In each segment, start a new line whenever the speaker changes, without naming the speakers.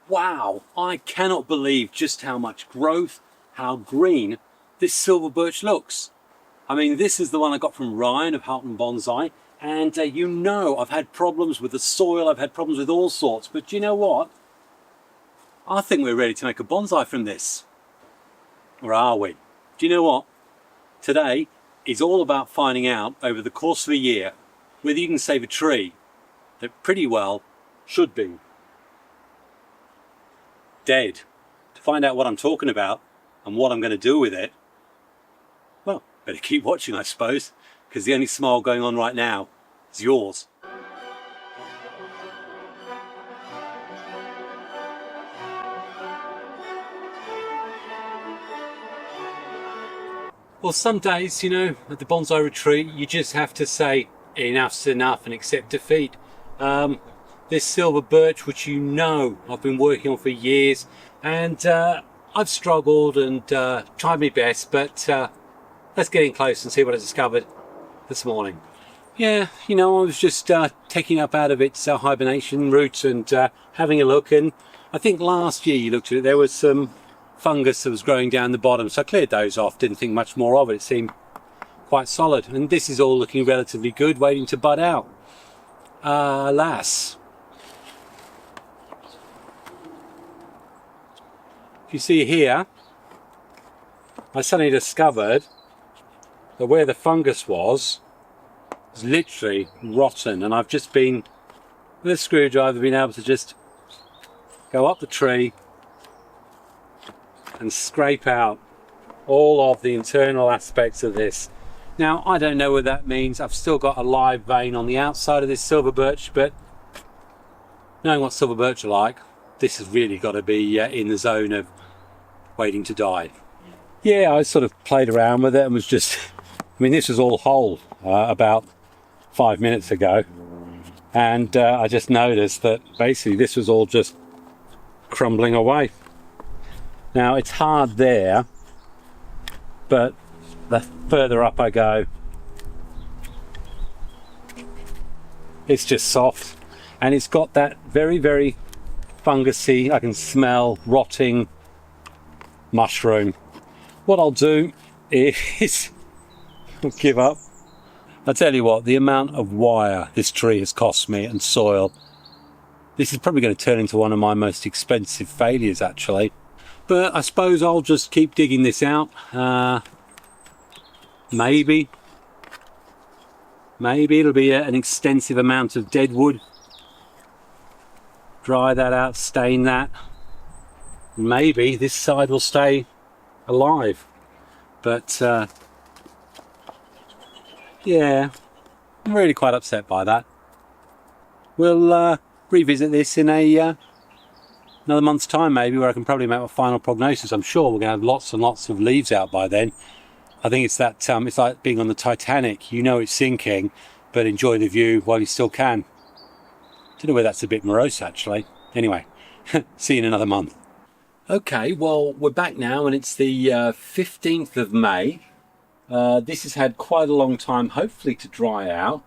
Wow, I cannot believe just how much growth, how green this silver birch looks. I mean, this is the one I got from Ryan of Halton Bonsai, and you know I've had problems with the soil, I've had problems with all sorts, but you know what? I think we're ready to make a bonsai from this. Or are we? Do you know what? Today is all about finding out over the course of a year whether you can save a tree that pretty well should be dead. To find out what I'm talking about and what I'm going to do with it, well, better keep watching, I suppose, because the only smile going on right now is yours. Well, some days, you know, at the bonsai retreat, you just have to say enough's enough and accept defeat. This silver birch, which you know I've been working on for years, and I've struggled and tried my best, but let's get in close and see what I discovered this morning. Yeah, you know, I was just taking up out of its hibernation route and having a look, and I think last year you looked at it, there was some fungus that was growing down the bottom, so I cleared those off, didn't think much more of it, it seemed quite solid, and this is all looking relatively good, waiting to bud out. Alas, if you see here, I suddenly discovered that where the fungus was literally rotten, and I've just been, with a screwdriver, been able to just go up the tree and scrape out all of the internal aspects of this. Now, I don't know what that means. I've still got a live vein on the outside of this silver birch, but knowing what silver birch are like, this has really got to be in the zone of waiting to die. Yeah, I sort of played around with it and was just, I mean, this was all whole about 5 minutes ago, and I just noticed that basically this was all just crumbling away. Now, it's hard there, but the further up I go, it's just soft, and it's got that very, very fungusy, I can smell rotting mushroom. What I'll do is I'll give up. I tell you what, the amount of wire this tree has cost me and soil, this is probably going to turn into one of my most expensive failures, actually. But I suppose I'll just keep digging this out. Maybe it'll be an extensive amount of dead wood. Dry that out, stain that. Maybe this side will stay alive. But yeah, I'm really quite upset by that. We'll revisit this in another month's time, maybe, where I can probably make my final prognosis. I'm sure we're going to have lots and lots of leaves out by then. I think it's that it's like being on the Titanic. You know it's sinking, but enjoy the view while you still can. Don't know whether that's a bit morose, actually. Anyway, see you in another month. Okay, well, we're back now, and it's the 15th of May. This has had quite a long time, hopefully, to dry out.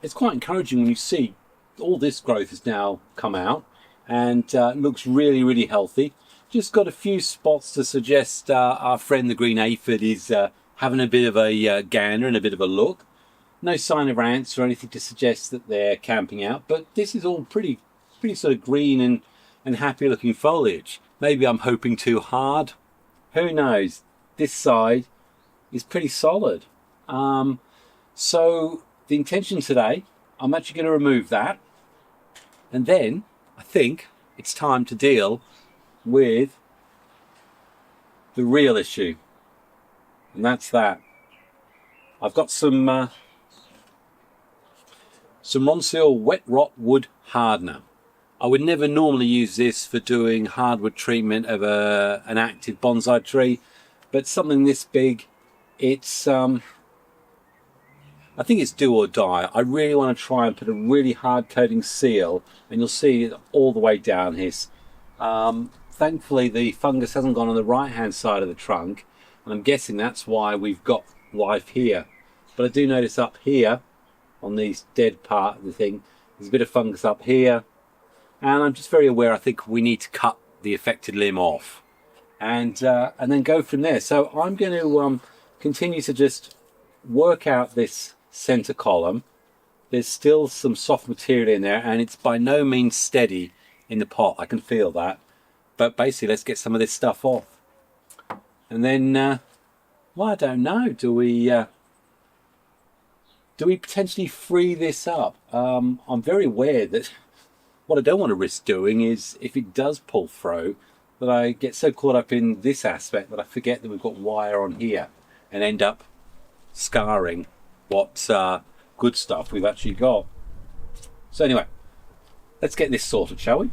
It's quite encouraging when you see all this growth has now come out, and looks really, really healthy. Just got a few spots to suggest our friend the green aphid is having a bit of a gander and a bit of a look. No sign of ants or anything to suggest that they're camping out, but this is all pretty sort of green and happy looking foliage. Maybe I'm hoping too hard. Who knows? This side is pretty solid. So the intention today, I'm actually going to remove that, and then I think it's time to deal with the real issue, and that's that. I've got some Ronseal wet rot wood hardener. I would never normally use this for doing hardwood treatment of an active bonsai tree, but something this big, it's I think it's do or die. I really want to try and put a really hard coating seal, and you'll see it all the way down here. Thankfully the fungus hasn't gone on the right hand side of the trunk, and I'm guessing that's why we've got life here. But I do notice up here on this dead part of the thing, there's a bit of fungus up here, and I'm just very aware I think we need to cut the affected limb off, and then go from there. So I'm going to continue to just work out this center column. There's still some soft material in there, and it's by no means steady in the pot. I can feel that. But basically, let's get some of this stuff off. And then, well, I don't know. Do we potentially free this up? I'm very aware that what I don't want to risk doing is, if it does pull through, that I get so caught up in this aspect that I forget that we've got wire on here and end up scarring what good stuff we've actually got. So anyway, let's get this sorted, shall we?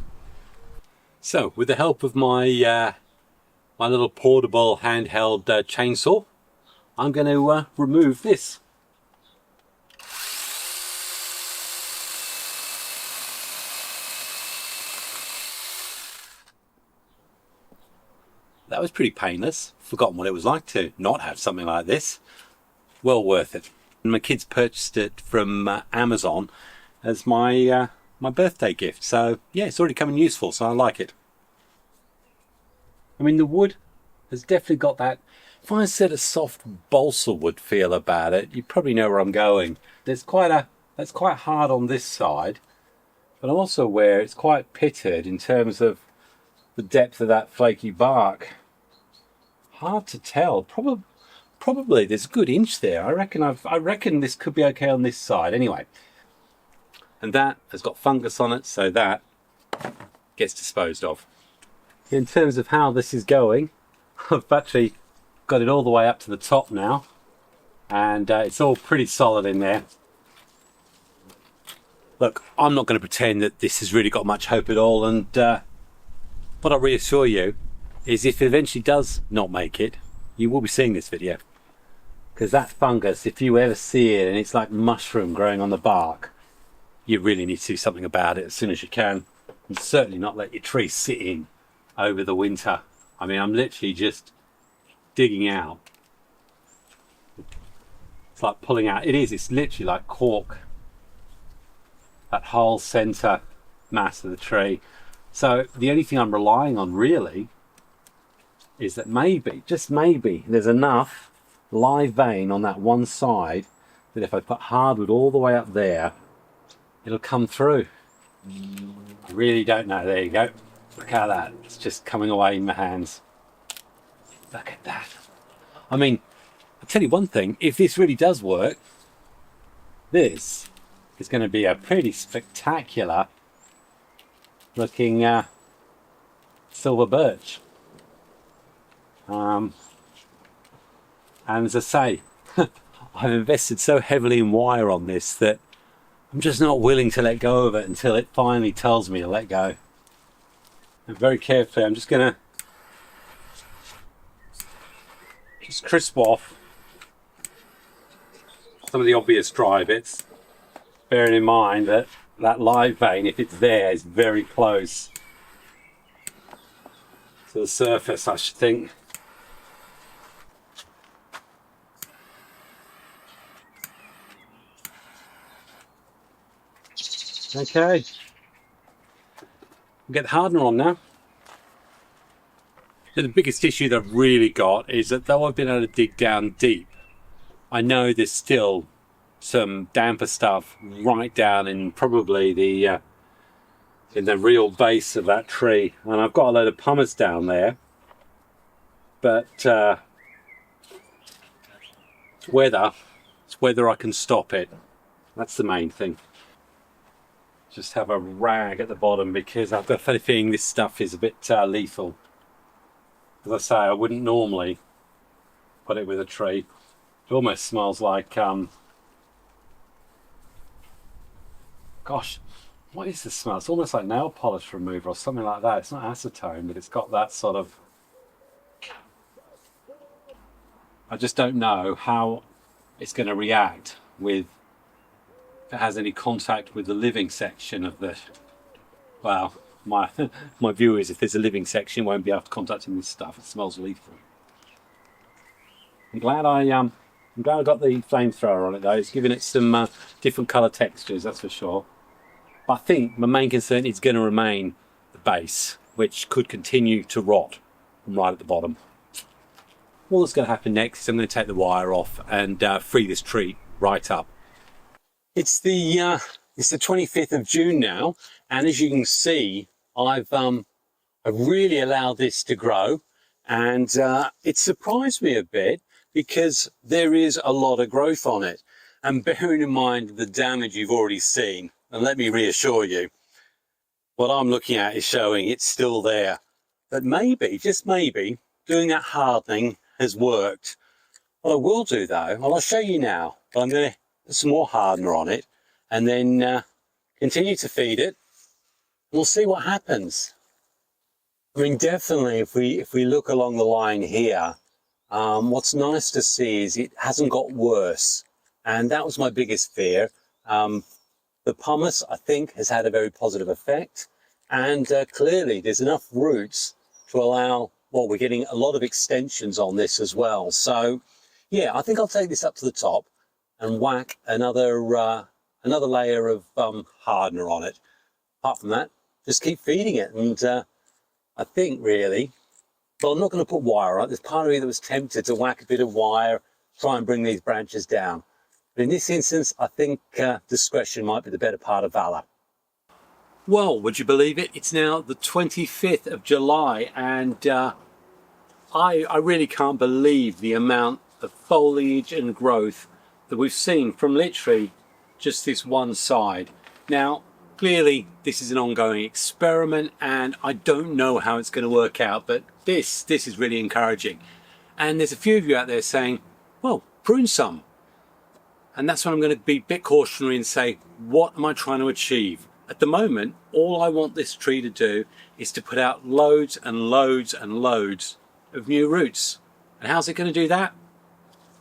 So with the help of my my little portable handheld chainsaw, I'm going to remove this. That was pretty painless. Forgotten what it was like to not have something like this. Well worth it. And my kids purchased it from Amazon as my my birthday gift. So yeah, it's already coming useful, so I like it. I mean, the wood has definitely got that, if I said a soft balsa wood feel about it, you probably know where I'm going. That's quite hard on this side, but I'm also aware it's quite pitted in terms of the depth of that flaky bark. Hard to tell. Probably there's a good inch there. I reckon this could be okay on this side. Anyway, and that has got fungus on it, so that gets disposed of. In terms of how this is going, I've actually got it all the way up to the top now, and it's all pretty solid in there. Look, I'm not going to pretend that this has really got much hope at all, and what I'll reassure you is if it eventually does not make it, you will be seeing this video. Because that fungus, if you ever see it and it's like mushroom growing on the bark, you really need to do something about it as soon as you can. And certainly not let your tree sit in over the winter. I mean, I'm literally just digging out. It's like pulling out. It's literally like cork. That whole center mass of the tree. So the only thing I'm relying on really is that maybe, just maybe, there's enough live vein on that one side that if I put hardwood all the way up there, it'll come through. I really don't know. There you go. Look at that. It's just coming away in my hands. Look at that. I mean, I'll tell you one thing. If this really does work, this is going to be a pretty spectacular looking silver birch. And as I say, I've invested so heavily in wire on this that I'm just not willing to let go of it until it finally tells me to let go. And very carefully, I'm just going to just crisp off some of the obvious dry bits, bearing in mind that that live vein, if it's there, is very close to the surface, I should think. Okay, we'll get the hardener on now. So the biggest issue that I've really got is that though I've been able to dig down deep, I know there's still some damper stuff right down in probably the in the real base of that tree, and I've got a load of pumice down there, but it's whether I can stop it. That's the main thing. Just have a rag at the bottom because I've got a feeling this stuff is a bit lethal. As I say, I wouldn't normally put it with a tree. It almost smells like gosh, what is this smell? It's almost like nail polish remover or something like that. It's not acetone, but it's got that sort of... I just don't know how it's going to react with, if it has any contact with the living section of the... Well, my view is if there's a living section, it won't be able to contact this stuff. It smells lethal. I'm glad I got the flamethrower on it though. It's giving it some different colour textures, that's for sure. But I think my main concern is going to remain the base, which could continue to rot from right at the bottom. All that's going to happen next is I'm going to take the wire off and free this tree right up. It's the 25th of June now, and as you can see, I've really allowed this to grow, and it surprised me a bit because there is a lot of growth on it. And bearing in mind the damage you've already seen, and let me reassure you, what I'm looking at is showing it's still there. But maybe, just maybe, doing that hardening has worked. What I will do though, well, I'll show you now, but I'm going to put some more hardener on it and then continue to feed it. We'll see what happens. I mean, definitely if we look along the line here, what's nice to see is it hasn't got worse. And that was my biggest fear. The pumice, I think, has had a very positive effect. And clearly there's enough roots to allow, well, we're getting a lot of extensions on this as well. So yeah, I think I'll take this up to the top and whack another layer of hardener on it. Apart from that, just keep feeding it. And I think really, well, I'm not going to put wire on it. There's part of me that was tempted to whack a bit of wire, try and bring these branches down. But in this instance, I think discretion might be the better part of valor. Well, would you believe it? It's now the 25th of July, and I really can't believe the amount of foliage and growth that we've seen from literally just this one side. Now, clearly, this is an ongoing experiment, and I don't know how it's going to work out, but this is really encouraging. And there's a few of you out there saying, well, prune some. And that's when I'm going to be a bit cautionary and say, what am I trying to achieve? At the moment, all I want this tree to do is to put out loads and loads and loads of new roots. And how's it going to do that?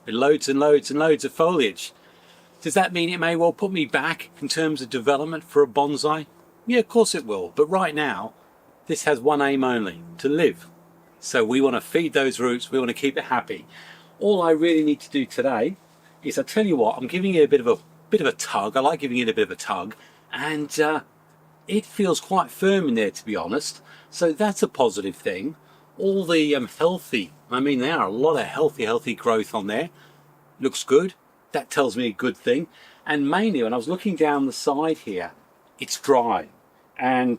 With loads and loads and loads of foliage. Does that mean it may well put me back in terms of development for a bonsai? Yeah, of course it will. But right now, this has one aim only, to live. So we want to feed those roots. We want to keep it happy. All I really need to do today is, I tell you what, I'm giving it a bit of a tug. I like giving it a bit of a tug, and it feels quite firm in there, to be honest. So that's a positive thing. All the healthy, I mean, there are a lot of healthy growth on there. Looks good. That tells me a good thing. And mainly when I was looking down the side here, it's dry. And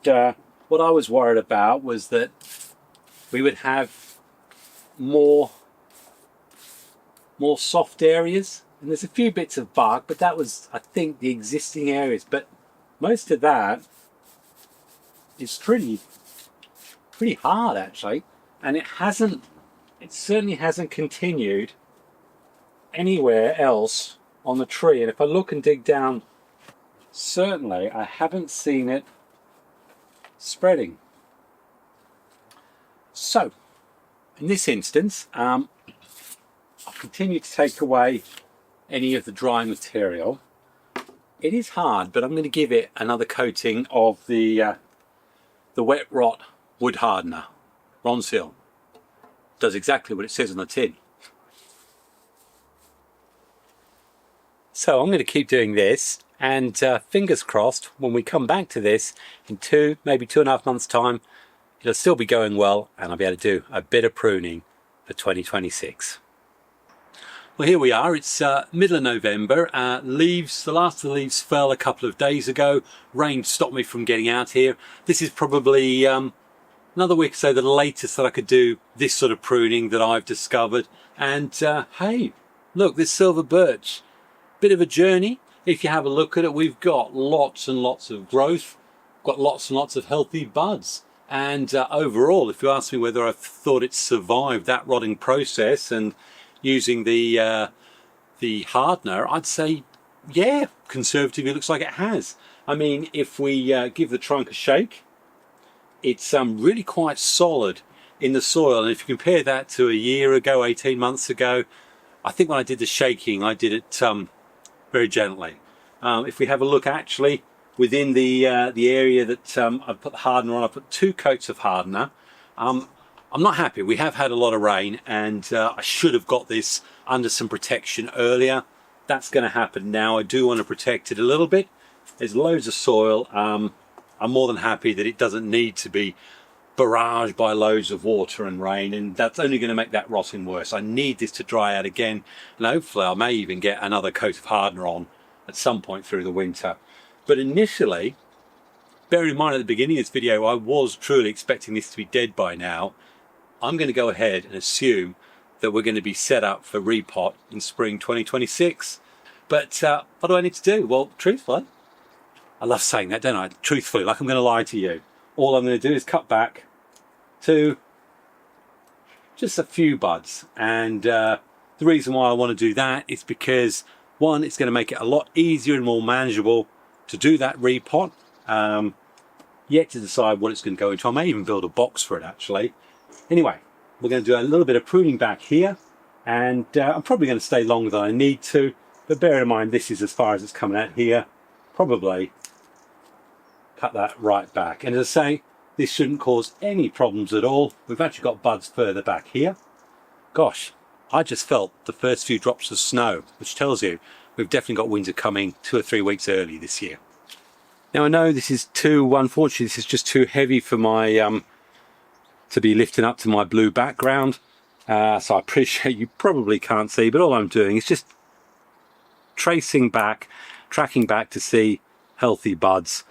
what I was worried about was that we would have more soft areas. And there's a few bits of bark, but that was, I think, the existing areas. But most of that is pretty hard, actually. And it certainly hasn't continued anywhere else on the tree. And if I look and dig down, certainly I haven't seen it spreading. So, in this instance, I'll continue to take away any of the dry material. It is hard, but I'm going to give it another coating of the wet rot wood hardener. Ronseal does exactly what it says on the tin. So I'm going to keep doing this, and fingers crossed, when we come back to this in maybe 2.5 months time, it'll still be going well, and I'll be able to do a bit of pruning for 2026. Well, here we are. It's middle of November. The last of the leaves fell a couple of days ago. Rain stopped me from getting out here. This is probably another week or so the latest that I could do this sort of pruning that I've discovered. And hey, look, this silver birch, bit of a journey. If you have a look at it, we've got lots and lots of growth, got lots and lots of healthy buds. And overall, if you ask me whether I thought it survived that rotting process and using the hardener, I'd say, yeah, conservatively, it looks like it has. I mean, if we give the trunk a shake, it's really quite solid in the soil. And if you compare that to a year ago, 18 months ago, I think when I did the shaking, I did it very gently. If we have a look actually within the area that I've put the hardener on, I put 2 coats of hardener. I'm not happy. We have had a lot of rain, and I should have got this under some protection earlier. That's going to happen now. I do want to protect it a little bit, There's loads of soil. I'm more than happy that it doesn't need to be barraged by loads of water and rain, and that's only going to make that rotting worse. I need this to dry out again, and hopefully I may even get another coat of hardener on at some point through the winter. But initially, bearing in mind at the beginning of this video I was truly expecting this to be dead by now, I'm going to go ahead and assume that we're going to be set up for repot in spring 2026. But what do I need to do? Well, truthfully, I love saying that, don't I? Truthfully, like I'm going to lie to you. All I'm going to do is cut back to just a few buds. And the reason why I want to do that is because, one, it's going to make it a lot easier and more manageable to do that repot. Yet to decide what it's going to go into. I may even build a box for it, actually. Anyway, we're going to do a little bit of pruning back here, and I'm probably going to stay longer than I need to, but bear in mind this is as far as it's coming out here. Probably cut that right back, and as I say, this shouldn't cause any problems at all. We've actually got buds further back here. Gosh, I just felt the first few drops of snow, which tells you we've definitely got winter coming 2 or 3 weeks early this year. Now I know this is unfortunately this is just too heavy for my to be lifting up to my blue background, so I appreciate you probably can't see, but all I'm doing is just tracking back to see healthy buds,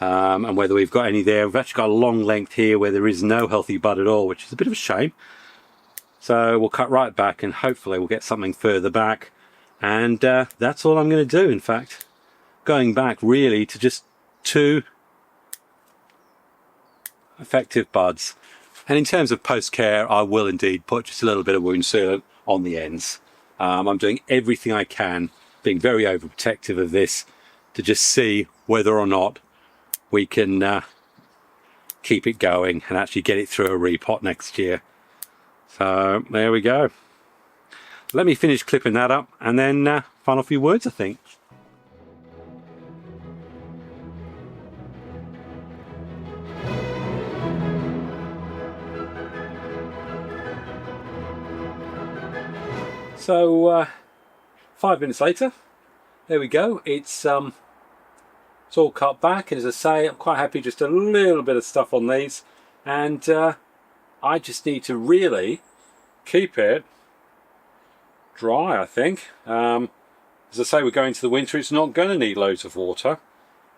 and whether we've got any there. We've actually got a long length here where there is no healthy bud at all, which is a bit of a shame. So we'll cut right back and hopefully we'll get something further back, and that's all I'm going to do. In fact, going back really to just 2 effective buds. And in terms of post care, I will indeed put just a little bit of wound sealant on the ends. I'm doing everything I can, being very overprotective of this, to just see whether or not we can keep it going and actually get it through a repot next year. So there we go. Let me finish clipping that up and then final few words, I think. So 5 minutes later, there we go. It's all cut back, and as I say, I'm quite happy. Just a little bit of stuff on these, and I just need to really keep it dry, I think. As I say, we're going to the winter. It's not going to need loads of water,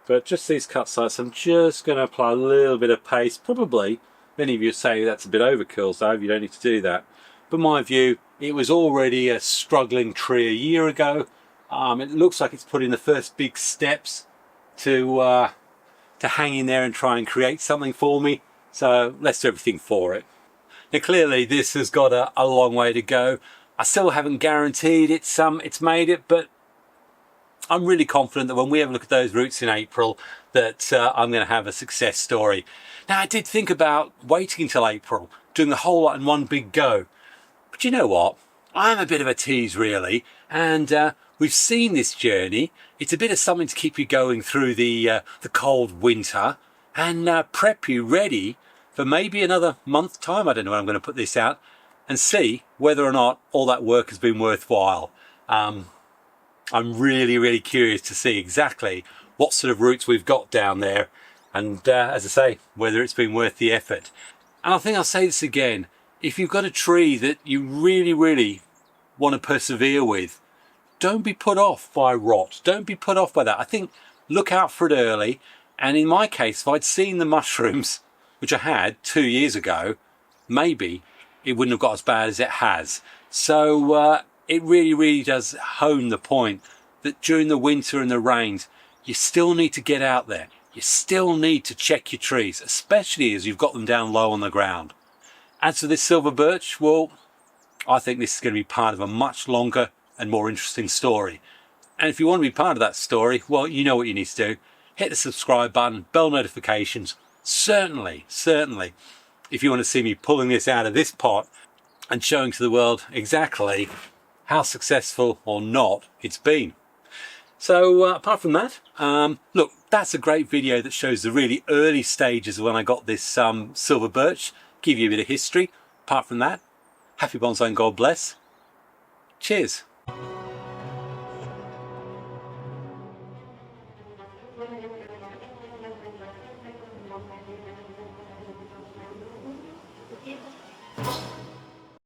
but just these cut sites, I'm just going to apply a little bit of paste. Probably many of you say that's a bit overkill, so you don't need to do that. But my view, it was already a struggling tree a year ago. It looks like it's put in the first big steps to hang in there and try and create something for me. So let's do everything for it. Now clearly this has got a long way to go. I still haven't guaranteed it's made it, but I'm really confident that when we have a look at those roots in April, that I'm going to have a success story. Now I did think about waiting until April, doing the whole lot in one big go. But you know what? I'm a bit of a tease really, and we've seen this journey. It's a bit of something to keep you going through the cold winter and prep you ready for maybe another month time. I don't know when I'm going to put this out, and see whether or not all that work has been worthwhile. I'm really, really curious to see exactly what sort of roots we've got down there, and as I say, whether it's been worth the effort. And I think I'll say this again. If you've got a tree that you really, really want to persevere with, don't be put off by rot. Don't be put off by that. I think look out for it early. And in my case, if I'd seen the mushrooms, which I had 2 years ago, maybe it wouldn't have got as bad as it has. So it really, really does hone the point that during the winter and the rains, you still need to get out there. You still need to check your trees, especially as you've got them down low on the ground. As for this silver birch, well, I think this is going to be part of a much longer and more interesting story. And if you want to be part of that story, well, you know what you need to do. Hit the subscribe button, bell notifications. Certainly, if you want to see me pulling this out of this pot and showing to the world exactly how successful or not it's been. So apart from that, look, that's a great video that shows the really early stages of when I got this silver birch. Give you a bit of history. Apart from that, happy bonsai and God bless. Cheers.